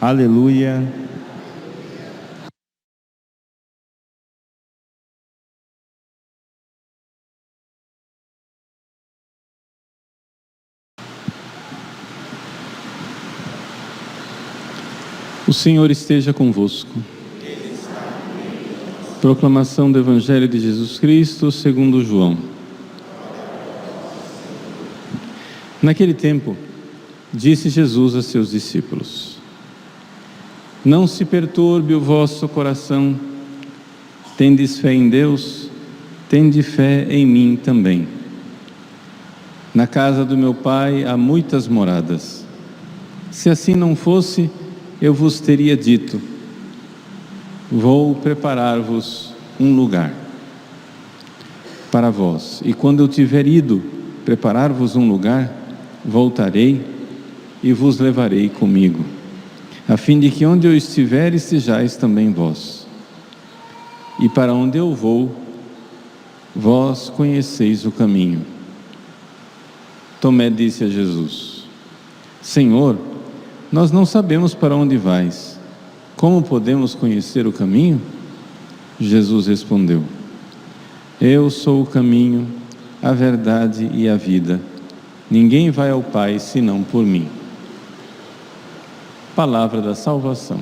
Aleluia. O Senhor esteja convosco. Proclamação do Evangelho de Jesus Cristo segundo João. Naquele tempo, disse Jesus a seus discípulos: Não se perturbe o vosso coração. Tendes fé em Deus, tende fé em mim também. Na casa do meu Pai há muitas moradas. Se assim não fosse, eu vos teria dito: Vou preparar-vos um lugar para vós. E quando eu tiver ido preparar-vos um lugar, voltarei e vos levarei comigo, a fim de que onde eu estiver estejais também vós. E para onde eu vou, vós conheceis o caminho. Tomé disse a Jesus: Senhor, nós não sabemos para onde vais. Como podemos conhecer o caminho? Jesus respondeu: Eu sou o caminho, a verdade e a vida. Ninguém vai ao Pai senão por mim. Palavra da salvação.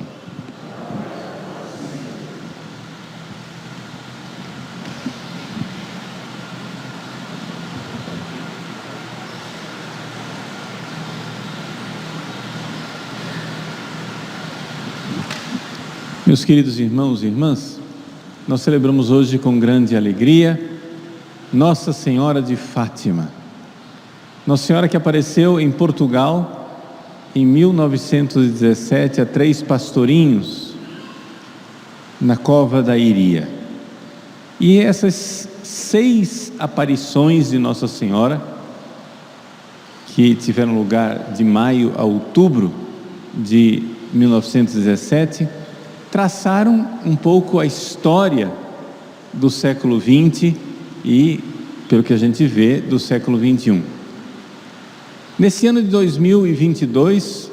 Meus queridos irmãos e irmãs, nós celebramos hoje com grande alegria Nossa Senhora de Fátima. Nossa Senhora que apareceu em Portugal em 1917 a 3 pastorinhos na cova da Iria. E essas 6 aparições de Nossa Senhora, que tiveram lugar de maio a outubro de 1917, traçaram um pouco a história do século XX e, pelo que a gente vê, do século XXI. Nesse ano de 2022,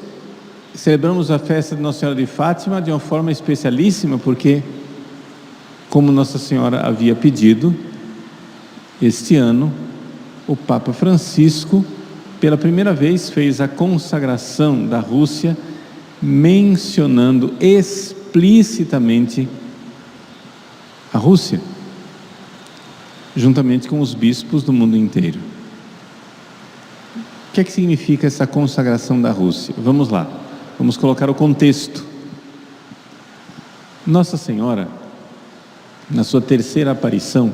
celebramos a festa de Nossa Senhora de Fátima de uma forma especialíssima, porque, como Nossa Senhora havia pedido, este ano, o Papa Francisco, pela primeira vez, fez a consagração da Rússia, mencionando explicitamente a Rússia, juntamente com os bispos do mundo inteiro. O que é que significa essa consagração da Rússia? Vamos lá, vamos colocar o contexto. Nossa Senhora, na sua terceira aparição,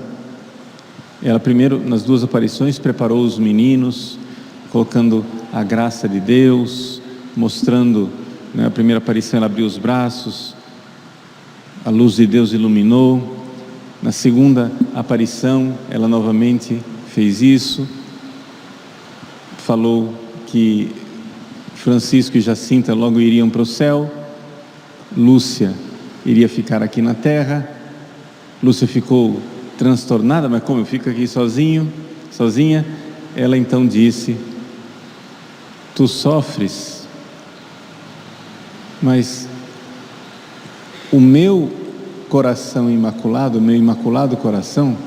ela primeiro, nas 2 aparições, preparou os meninos, colocando a graça de Deus, mostrando, na primeira aparição ela abriu os braços, a luz de Deus iluminou. Na segunda aparição, ela novamente fez isso, falou que Francisco e Jacinta logo iriam para o céu, Lúcia iria ficar aqui na terra. Lúcia ficou transtornada, mas como eu fico aqui sozinha, ela então disse: Tu sofres, mas o meu coração imaculado, o meu imaculado coração,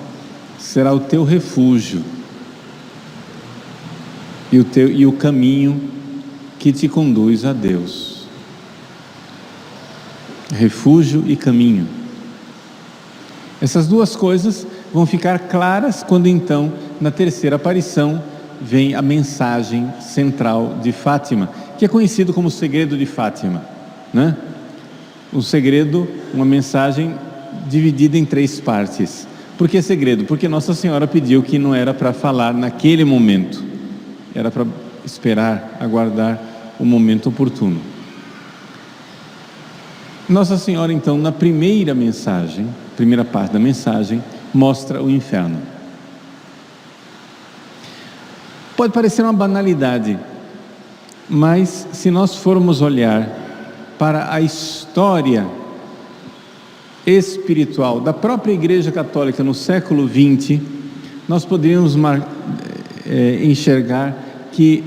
será o teu refúgio e o caminho que te conduz a Deus. Refúgio e caminho. Essas 2 coisas vão ficar claras quando então, na terceira aparição, vem a mensagem central de Fátima, que é conhecido como o segredo de Fátima, né? Um segredo, uma mensagem dividida em 3 partes. Por que segredo? Porque Nossa Senhora pediu que não era para falar naquele momento, era para esperar, aguardar o momento oportuno. Nossa Senhora então, na primeira mensagem, primeira parte da mensagem, mostra o inferno. Pode parecer uma banalidade, mas se nós formos olhar para a história espiritual da própria Igreja Católica no século XX, nós poderíamos enxergar que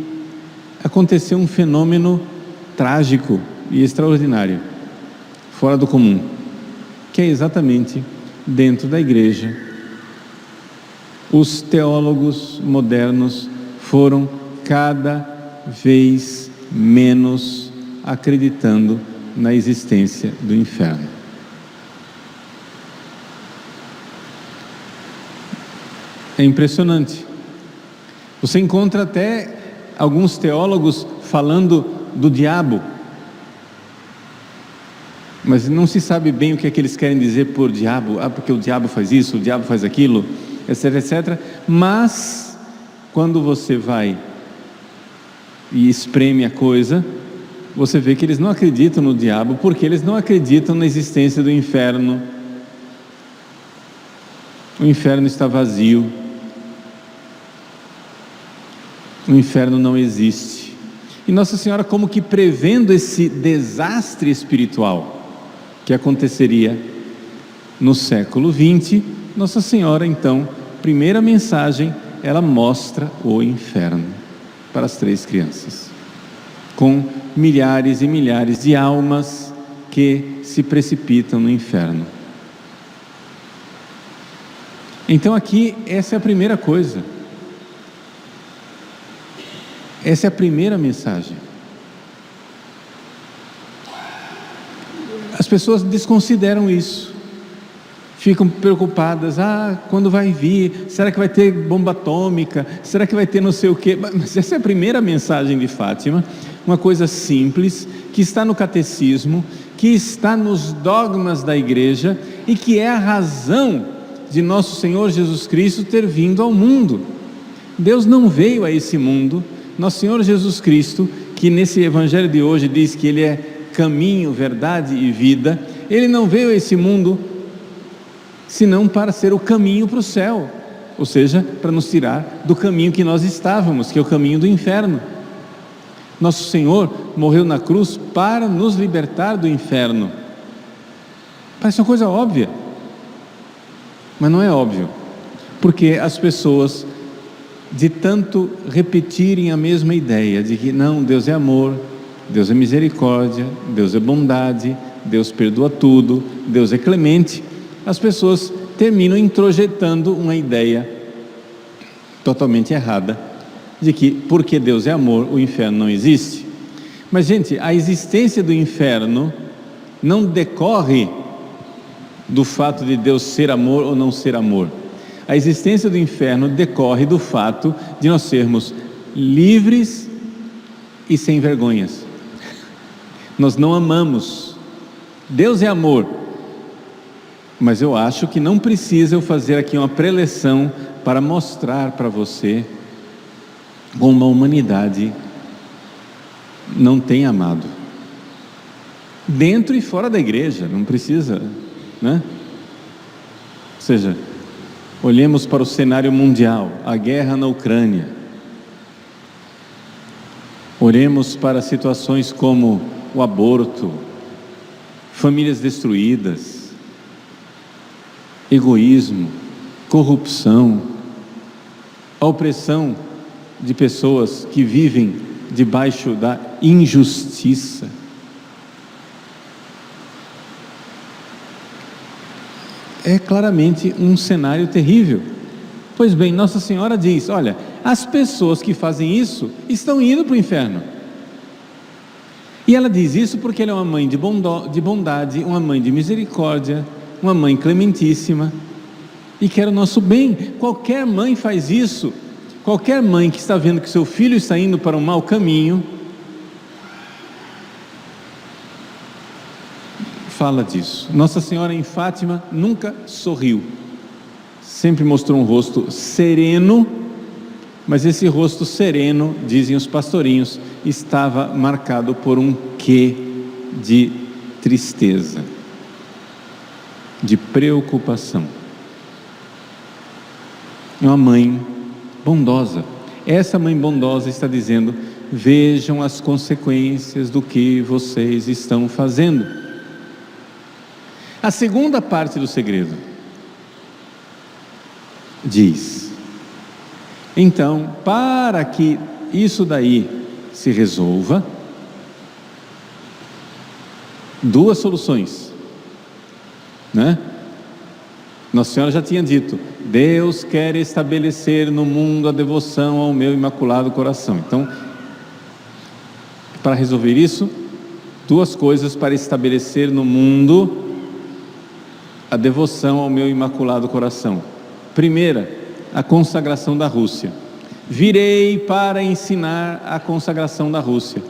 aconteceu um fenômeno trágico e extraordinário, fora do comum, que é exatamente dentro da Igreja. Os teólogos modernos foram cada vez menos acreditando na existência do inferno. É impressionante. Você encontra até alguns teólogos falando do diabo, mas não se sabe bem o que é que eles querem dizer por diabo. Porque o diabo faz isso, o diabo faz aquilo, etc, etc. Mas quando você vai e espreme a coisa, você vê que eles não acreditam no diabo, porque eles não acreditam na existência do inferno. O inferno está vazio. O inferno não existe. E Nossa Senhora, como que prevendo esse desastre espiritual que aconteceria no século XX, Nossa Senhora, então, primeira mensagem, ela mostra o inferno para as 3 crianças, com milhares e milhares de almas que se precipitam no inferno. Então aqui, essa é a primeira coisa. Essa é a primeira mensagem. As pessoas desconsideram isso, ficam preocupadas, quando vai vir, será que vai ter bomba atômica, será que vai ter não sei o quê? Mas essa é a primeira mensagem de Fátima, uma coisa simples, que está no catecismo, que está nos dogmas da igreja, e que é a razão de nosso Senhor Jesus Cristo ter vindo ao mundo. Deus não veio a esse mundo, nosso Senhor Jesus Cristo, que nesse evangelho de hoje diz que Ele é caminho, verdade e vida, Ele não veio a esse mundo senão para ser o caminho para o céu, ou seja, para nos tirar do caminho que nós estávamos, que é o caminho do inferno. Nosso Senhor morreu na cruz para nos libertar do inferno. Parece uma coisa óbvia, mas não é óbvio, porque as pessoas, de tanto repetirem a mesma ideia de que não, Deus é amor, Deus é misericórdia, Deus é bondade, Deus perdoa tudo, Deus é clemente, as pessoas terminam introjetando uma ideia totalmente errada de que porque Deus é amor, o inferno não existe. Mas gente, a existência do inferno não decorre do fato de Deus ser amor ou não ser amor. A existência do inferno decorre do fato de nós sermos livres e sem vergonhas. Nós não amamos. Deus é amor, mas eu acho que não precisa eu fazer aqui uma preleção para mostrar para você como a humanidade não tem amado, dentro e fora da igreja, não precisa, né? Ou seja, olhemos para o cenário mundial, a guerra na Ucrânia, olhemos para situações como o aborto, famílias destruídas, egoísmo, corrupção, a opressão de pessoas que vivem debaixo da injustiça. É claramente um cenário terrível. Pois bem, Nossa Senhora diz, olha, as pessoas que fazem isso estão indo para o inferno. E ela diz isso porque ela é uma mãe de bondade, uma mãe de misericórdia, uma mãe clementíssima, e quer o nosso bem. Qualquer mãe faz isso. Qualquer mãe que está vendo que seu filho está indo para um mau caminho, fala disso. Nossa Senhora em Fátima nunca sorriu, sempre mostrou um rosto sereno, mas esse rosto sereno, dizem os pastorinhos, estava marcado por um quê de tristeza, de preocupação. Uma mãe bondosa. Essa mãe bondosa está dizendo, vejam as consequências do que vocês estão fazendo. A segunda parte do segredo diz: então, para que isso daí se resolva, duas soluções, né? Nossa Senhora já tinha dito: Deus quer estabelecer no mundo a devoção ao meu Imaculado Coração. Então, para resolver isso, duas coisas para estabelecer no mundo a devoção ao meu Imaculado Coração. Primeira, a consagração da Rússia. Virei para ensinar a consagração da Rússia.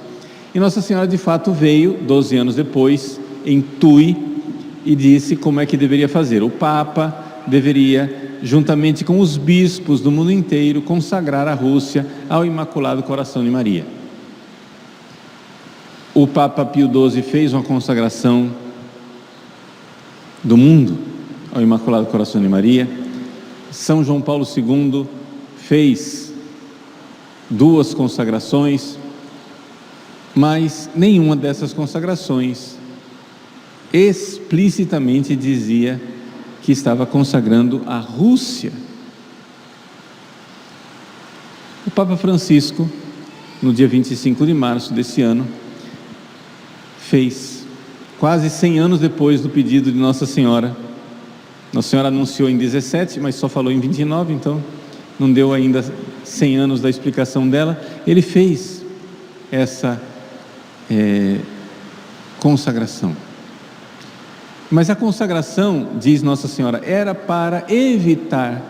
E Nossa Senhora de fato veio 12 anos depois em Tui e disse como é que deveria fazer. O Papa deveria, juntamente com os bispos do mundo inteiro, consagrar a Rússia ao Imaculado Coração de Maria. O Papa Pio XII fez uma consagração do mundo ao Imaculado Coração de Maria. São João Paulo II fez duas consagrações, mas nenhuma dessas consagrações explicitamente dizia que estava consagrando a Rússia. O Papa Francisco, no dia 25 de março desse ano, fez, quase 100 anos depois do pedido de Nossa Senhora. Nossa Senhora anunciou em 17, mas só falou em 29, então não deu ainda 100 anos da explicação dela. Ele fez essa consagração. Mas a consagração, diz Nossa Senhora, era para evitar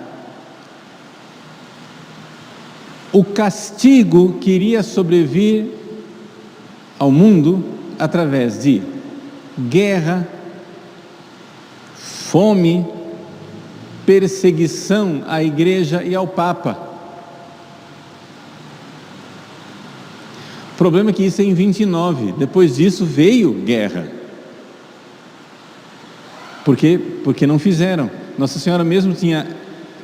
o castigo que iria sobrevir ao mundo através de guerra, fome, perseguição à Igreja e ao Papa. O problema é que isso é em 29, depois disso veio guerra. Por quê? Porque não fizeram. Nossa Senhora mesmo tinha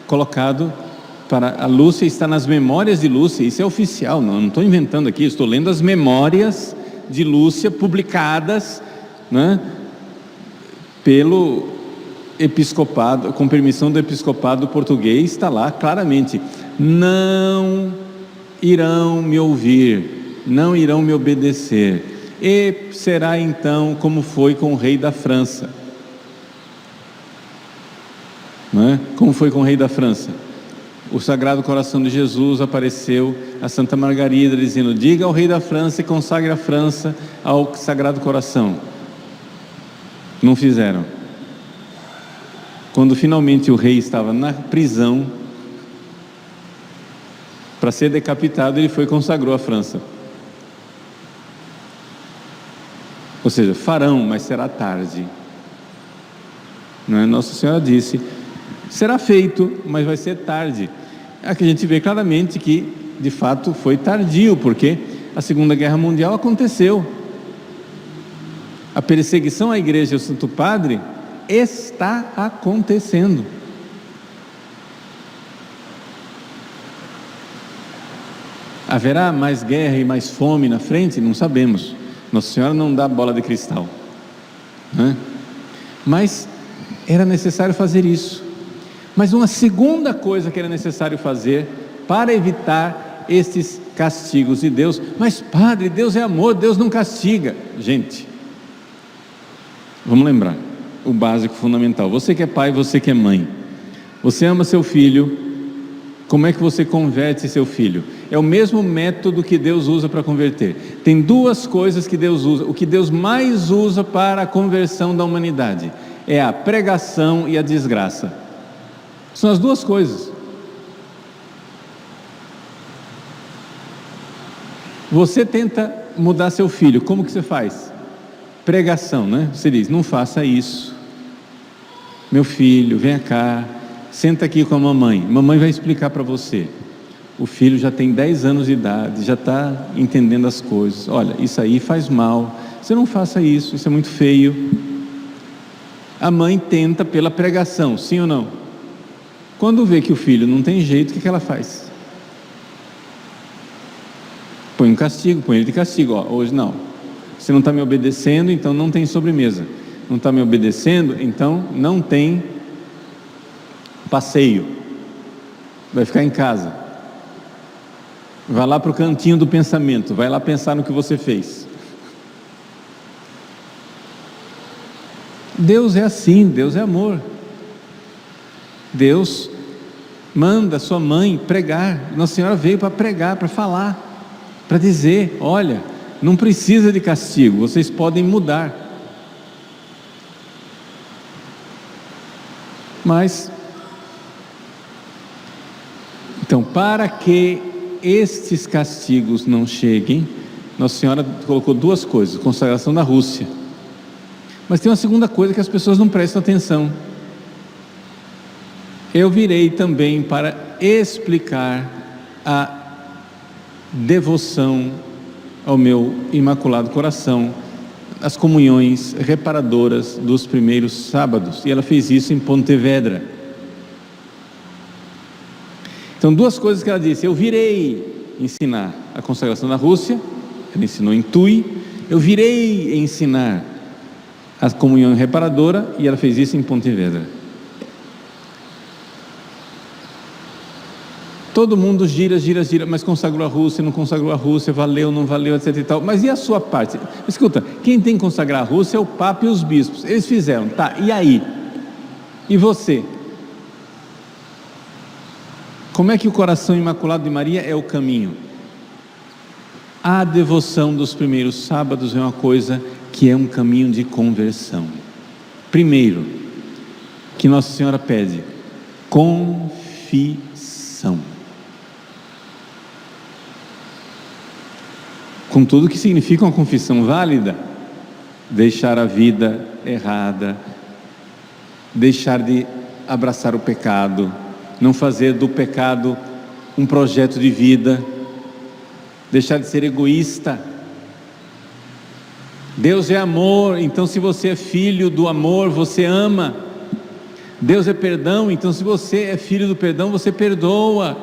colocado para a Lúcia, está nas memórias de Lúcia, isso é oficial, não estou inventando aqui, estou lendo as memórias de Lúcia publicadas, né, pelo episcopado, com permissão do episcopado português, está lá claramente: não irão me ouvir, não irão me obedecer, e será então como foi com o rei da França, não é? Como foi com o rei da França? O Sagrado Coração de Jesus apareceu a Santa Margarida dizendo: diga ao rei da França e consagre a França ao Sagrado Coração. Não fizeram. Quando finalmente o rei estava na prisão para ser decapitado, ele foi e consagrou a França. Ou seja, farão, mas será tarde. Não é? Nossa Senhora disse: será feito, mas vai ser tarde. Aqui a gente vê claramente que de fato foi tardio, porque a Segunda Guerra Mundial aconteceu. A perseguição à Igreja e ao Santo Padre está acontecendo. Haverá mais guerra e mais fome na frente? Não sabemos. Nossa Senhora não dá bola de cristal, né? Mas era necessário fazer isso. Mas uma segunda coisa que era necessário fazer para evitar estes castigos de Deus: mas padre, Deus é amor, Deus não castiga. Gente, vamos lembrar o básico fundamental. Você que é pai, você que é mãe, você ama seu filho, como é que você converte seu filho? É o mesmo método que Deus usa para converter. Tem duas coisas que Deus usa, o que Deus mais usa para a conversão da humanidade é a pregação e a desgraça. São as duas coisas. Você tenta mudar seu filho, como que você faz? Pregação, né? Você diz: não faça isso, meu filho, venha cá, senta aqui com a mamãe vai explicar para você. O filho já tem 10 anos de idade, já está entendendo as coisas. Olha, isso aí faz mal, você não faça isso, isso é muito feio. A mãe tenta pela pregação, sim ou não? Quando vê que o filho não tem jeito, o que ela faz? Põe um castigo, põe ele de castigo. Ó, hoje não, você não está me obedecendo, então não tem sobremesa. não está me obedecendo, então não tem passeio, vai ficar em casa, vai lá para o cantinho do pensamento, vai lá pensar no que você fez. Deus é assim, Deus é amor. Deus manda sua mãe pregar. Nossa Senhora veio para pregar, para falar, para dizer: olha, não precisa de castigo, vocês podem mudar. Mas, então, para que estes castigos não cheguem, Nossa Senhora colocou duas coisas: consagração da Rússia. Mas tem uma segunda coisa que as pessoas não prestam atenção. Eu virei também para explicar a devoção ao meu Imaculado Coração, as comunhões reparadoras dos primeiros sábados, e ela fez isso em Pontevedra. Então, duas coisas que ela disse: eu virei ensinar a consagração da Rússia, ela ensinou em Tui. Eu virei ensinar a comunhão reparadora, e ela fez isso em Pontevedra. Todo mundo gira, mas consagrou a Rússia, não consagrou a Rússia, valeu, não valeu, etc e tal. Mas e a sua parte? Escuta, quem tem que consagrar a Rússia é o Papa e os bispos. Eles fizeram, tá, e aí? E você? Como é que o coração imaculado de Maria é o caminho? A devoção dos primeiros sábados é uma coisa que é um caminho de conversão. Primeiro, que Nossa Senhora pede: confissão. Com tudo que significa uma confissão válida: deixar a vida errada, deixar de abraçar o pecado, não fazer do pecado um projeto de vida, deixar de ser egoísta. Deus é amor, então se você é filho do amor, você ama. Deus é perdão, então se você é filho do perdão, você perdoa.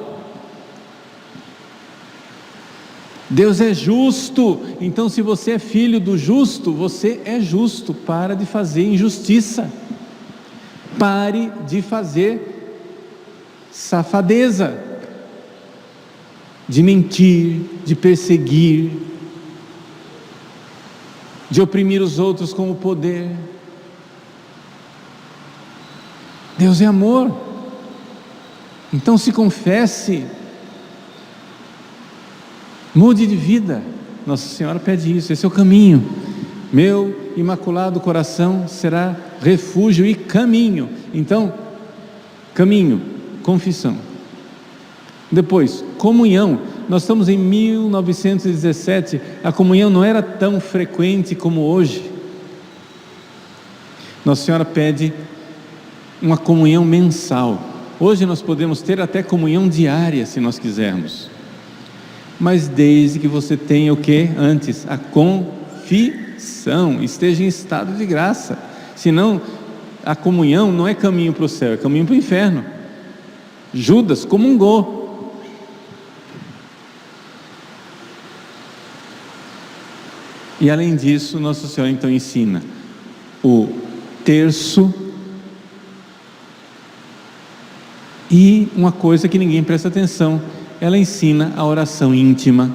Deus é justo, então se você é filho do justo, você é justo. Para de fazer injustiça, pare de fazer safadeza, de mentir, de perseguir, de oprimir os outros com o poder. Deus é amor, então se confesse, mude de vida. Nossa Senhora pede isso, esse é o caminho. Meu Imaculado Coração será refúgio e caminho. Então, caminho, confissão. Depois, comunhão. Nós estamos em 1917, a comunhão não era tão frequente como hoje. Nossa Senhora pede uma comunhão mensal. Hoje nós podemos ter até comunhão diária, se nós quisermos, mas desde que você tenha o que? Antes, a confissão, esteja em estado de graça. Senão, a comunhão não é caminho para o céu, é caminho para o inferno. Judas comungou. E além disso, Nossa Senhora então ensina o terço. E uma coisa que ninguém presta atenção: ela ensina a oração íntima,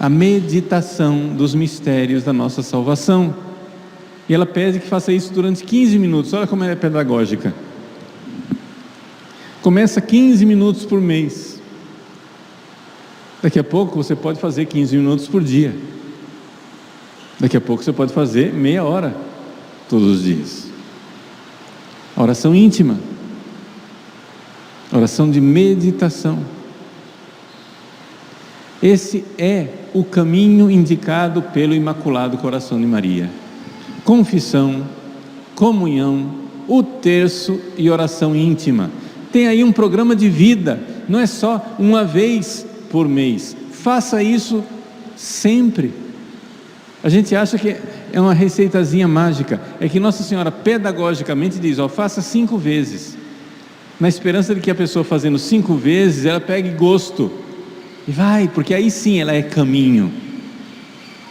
a meditação dos mistérios da nossa salvação. E ela pede que faça isso durante 15 minutos. Olha como ela é pedagógica. Começa 15 minutos por mês. Daqui a pouco você pode fazer 15 minutos por dia. Daqui a pouco você pode fazer meia hora todos os dias. A oração íntima, oração de meditação. Esse é o caminho indicado pelo Imaculado Coração de Maria: confissão, comunhão, o terço e oração íntima. Tem aí um programa de vida, não é só uma vez por mês, faça isso sempre. A gente acha que é uma receitazinha mágica. É que Nossa Senhora pedagogicamente diz: ó, faça 5 vezes, na esperança de que a pessoa fazendo 5 vezes, ela pegue gosto, e vai, porque aí sim ela é caminho,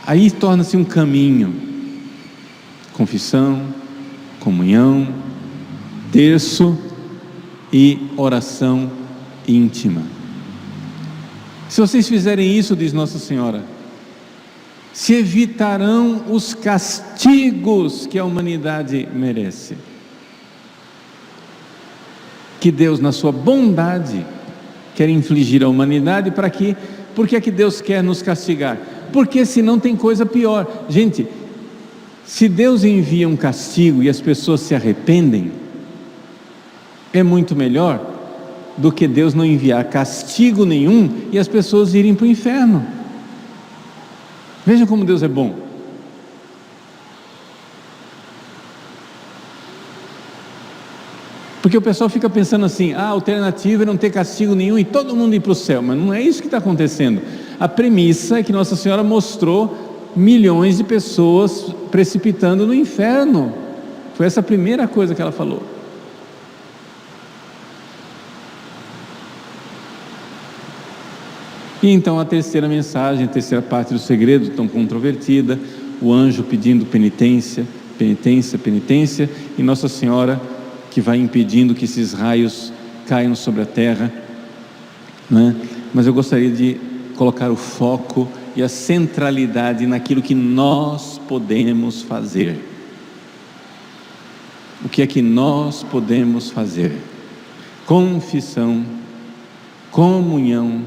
aí torna-se um caminho. confissão, comunhão, terço e oração íntima. Se vocês fizerem isso, diz Nossa Senhora, se evitarão os castigos que a humanidade merece. Que Deus, na sua bondade, quer infligir à humanidade para que... Por que é que Deus quer nos castigar? Porque senão tem coisa pior. Gente, se Deus envia um castigo e as pessoas se arrependem, é muito melhor do que Deus não enviar castigo nenhum e as pessoas irem para o inferno. Veja como Deus é bom. Porque o pessoal fica pensando assim, a alternativa é não ter castigo nenhum e todo mundo ir para o céu, mas não é isso que está acontecendo. A premissa é que Nossa Senhora mostrou milhões de pessoas precipitando no inferno. Foi essa a primeira coisa que ela falou. E então a terceira mensagem, a terceira parte do segredo, tão controvertida, o anjo pedindo penitência, penitência, penitência, e Nossa Senhora que vai impedindo que esses raios caiam sobre a terra, né? Mas eu gostaria de colocar o foco e a centralidade naquilo que nós podemos fazer. O que é que nós podemos fazer? Confissão, comunhão,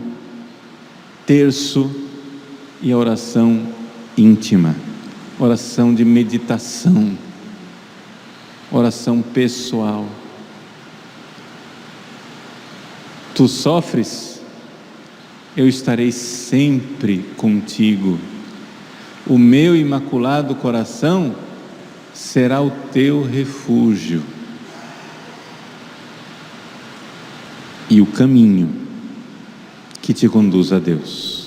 terço e a oração íntima, oração de meditação, oração pessoal. Tu sofres? Eu estarei sempre contigo. O meu imaculado coração será o teu refúgio e o caminho que te conduz a Deus.